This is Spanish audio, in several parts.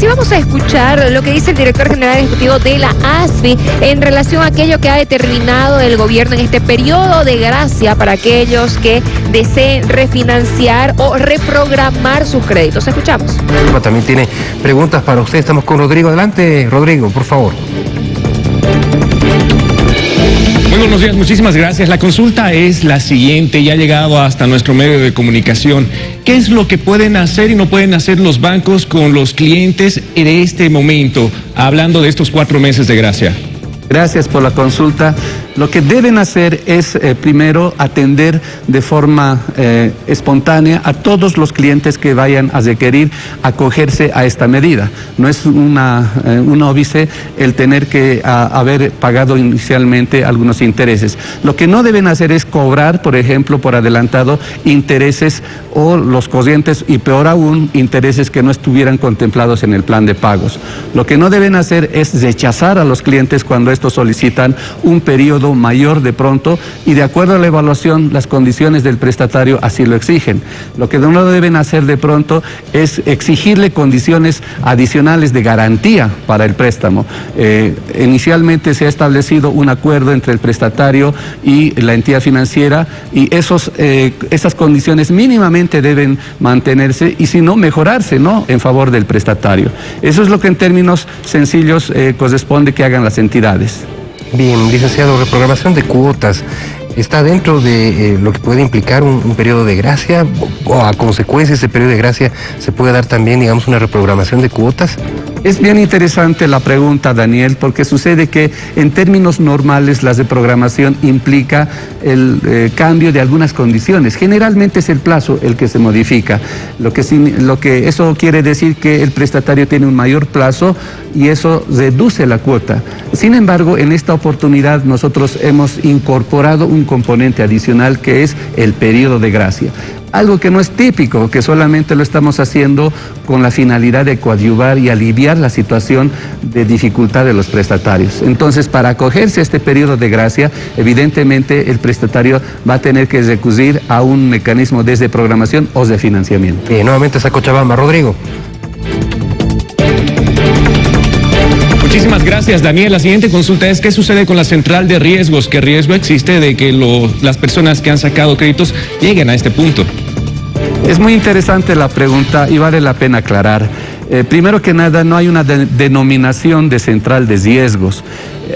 sí vamos a escuchar lo que dice el director general ejecutivo de la ASFI en relación a aquello que ha determinado el gobierno en este periodo de gracia para aquellos que deseen refinanciar o reprogramar sus créditos. Escuchamos. También tiene preguntas para usted. Estamos con Rodrigo. Adelante, Rodrigo, por favor. Muy buenos días, muchísimas gracias. La consulta es la siguiente, ya ha llegado hasta nuestro medio de comunicación. ¿Qué es lo que pueden hacer y no pueden hacer los bancos con los clientes de este momento, hablando de estos 4 meses de gracia? Gracias por la consulta. Lo que deben hacer es, primero, atender de forma espontánea a todos los clientes que vayan a requerir acogerse a esta medida. No es un óbice el tener que haber pagado inicialmente algunos intereses. Lo que no deben hacer es cobrar, por ejemplo, por adelantado, intereses o los corrientes y, peor aún, intereses que no estuvieran contemplados en el plan de pagos. Lo que no deben hacer es rechazar a los clientes cuando estos solicitan un periodo mayor de pronto y de acuerdo a la evaluación las condiciones del prestatario así lo exigen. Lo que no deben hacer de pronto es exigirle condiciones adicionales de garantía para el préstamo. Inicialmente se ha establecido un acuerdo entre el prestatario y la entidad financiera y esas condiciones mínimamente deben mantenerse y si no mejorarse, ¿no?, en favor del prestatario. Eso es lo que en términos sencillos corresponde que hagan las entidades. Bien, licenciado, reprogramación de cuotas, ¿está dentro de lo que puede implicar un periodo de gracia? ¿O a consecuencia de ese periodo de gracia se puede dar también, digamos, una reprogramación de cuotas? Es bien interesante la pregunta, Daniel, porque sucede que en términos normales la reprogramación implica el cambio de algunas condiciones. Generalmente es el plazo el que se modifica, lo que eso quiere decir que el prestatario tiene un mayor plazo y eso reduce la cuota. Sin embargo, en esta oportunidad nosotros hemos incorporado un componente adicional que es el periodo de gracia. Algo que no es típico, que solamente lo estamos haciendo con la finalidad de coadyuvar y aliviar la situación de dificultad de los prestatarios. Entonces, para acogerse a este periodo de gracia, evidentemente el prestatario va a tener que recurrir a un mecanismo de programación o de financiamiento. Nuevamente está Cochabamba. Rodrigo. Muchísimas gracias, Daniel. La siguiente consulta es: ¿qué sucede con la central de riesgos? ¿Qué riesgo existe de que las personas que han sacado créditos lleguen a este punto? Es muy interesante la pregunta y vale la pena aclarar. Primero que nada, no hay una denominación de central de riesgos.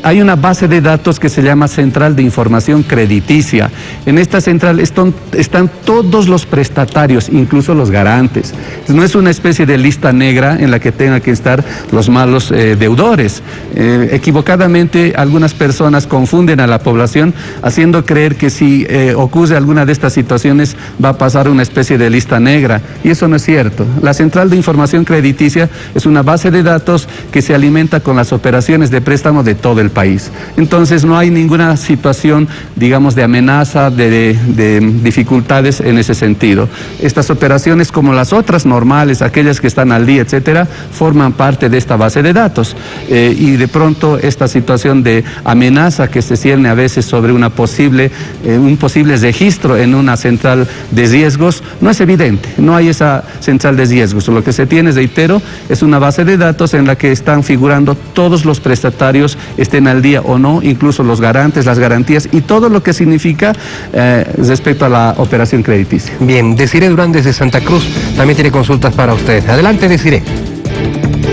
Hay una base de datos que se llama Central de Información Crediticia. En esta central están todos los prestatarios, incluso los garantes. No es una especie de lista negra en la que tengan que estar los malos deudores. Equivocadamente, algunas personas confunden a la población haciendo creer que si ocurre alguna de estas situaciones va a pasar una especie de lista negra. Y eso no es cierto. La Central de Información Crediticia es una base de datos que se alimenta con las operaciones de préstamo de todo el país. Entonces no hay ninguna situación, digamos, de amenaza, de dificultades en ese sentido. Estas operaciones, como las otras normales, aquellas que están al día, etcétera, forman parte de esta base de datos. Y de pronto esta situación de amenaza que se cierne a veces sobre un posible registro en una central de riesgos no es evidente. No hay esa central de riesgos. Lo que se tiene, reitero, es una base de datos en la que están figurando todos los prestatarios, estén al día o no, incluso los garantes, las garantías y todo lo que significa respecto a la operación crediticia. Bien, Desiree Durán desde Santa Cruz también tiene consultas para usted. Adelante, Desiree.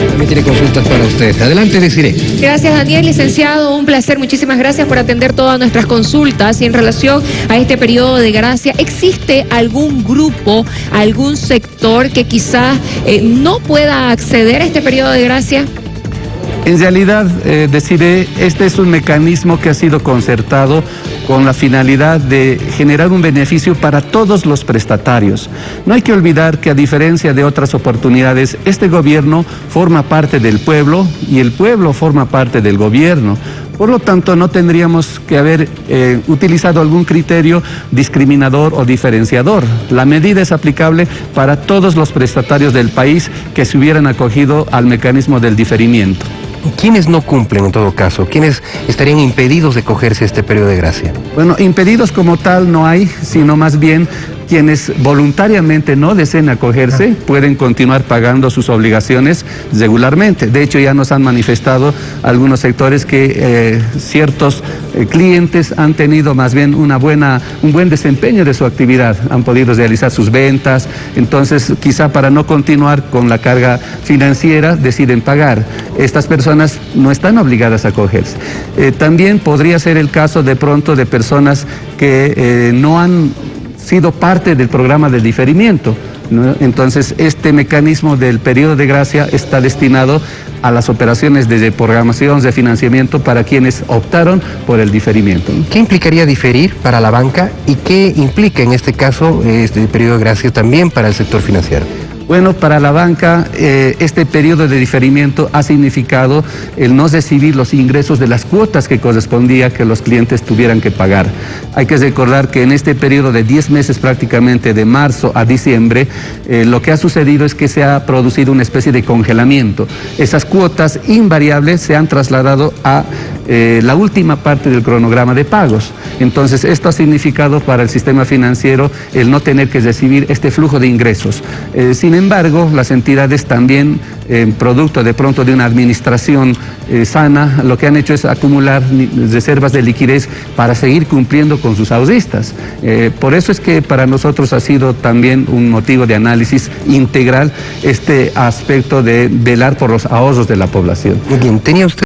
También tiene consultas para usted. Adelante, Desiree. Gracias, Daniel. Licenciado, un placer. Muchísimas gracias por atender todas nuestras consultas. Y en relación a este periodo de gracia, ¿existe algún grupo, algún sector que quizás no pueda acceder a este periodo de gracia? En realidad, Desiree, este es un mecanismo que ha sido concertado con la finalidad de generar un beneficio para todos los prestatarios. No hay que olvidar que, a diferencia de otras oportunidades, este gobierno forma parte del pueblo y el pueblo forma parte del gobierno. Por lo tanto, no tendríamos que haber utilizado algún criterio discriminador o diferenciador. La medida es aplicable para todos los prestatarios del país que se hubieran acogido al mecanismo del diferimiento. ¿Quiénes no cumplen en todo caso? ¿Quiénes estarían impedidos de cogerse a este periodo de gracia? Bueno, impedidos como tal no hay, sino más bien quienes voluntariamente no deseen acogerse pueden continuar pagando sus obligaciones regularmente. De hecho, ya nos han manifestado algunos sectores que ciertos clientes han tenido más bien un buen desempeño de su actividad, han podido realizar sus ventas, entonces quizá para no continuar con la carga financiera deciden pagar. Estas personas no están obligadas a acogerse. También podría ser el caso de pronto de personas que no han sido parte del programa de diferimiento, ¿no? Entonces, este mecanismo del periodo de gracia está destinado a las operaciones de programación, de financiamiento para quienes optaron por el diferimiento, ¿no? ¿Qué implicaría diferir para la banca y qué implica en este caso este periodo de gracia también para el sector financiero? Bueno, para la banca este periodo de diferimiento ha significado el no recibir los ingresos de las cuotas que correspondía que los clientes tuvieran que pagar. Hay que recordar que en este periodo de 10 meses prácticamente, de marzo a diciembre, lo que ha sucedido es que se ha producido una especie de congelamiento. Esas cuotas invariables se han trasladado a la última parte del cronograma de pagos. Entonces, esto ha significado para el sistema financiero el no tener que recibir este flujo de ingresos. Sin embargo, las entidades también, producto de pronto de una administración sana, lo que han hecho es acumular reservas de liquidez para seguir cumpliendo con sus ahorristas. Por eso es que para nosotros ha sido también un motivo de análisis integral este aspecto de velar por los ahorros de la población. Muy bien, ¿tenía usted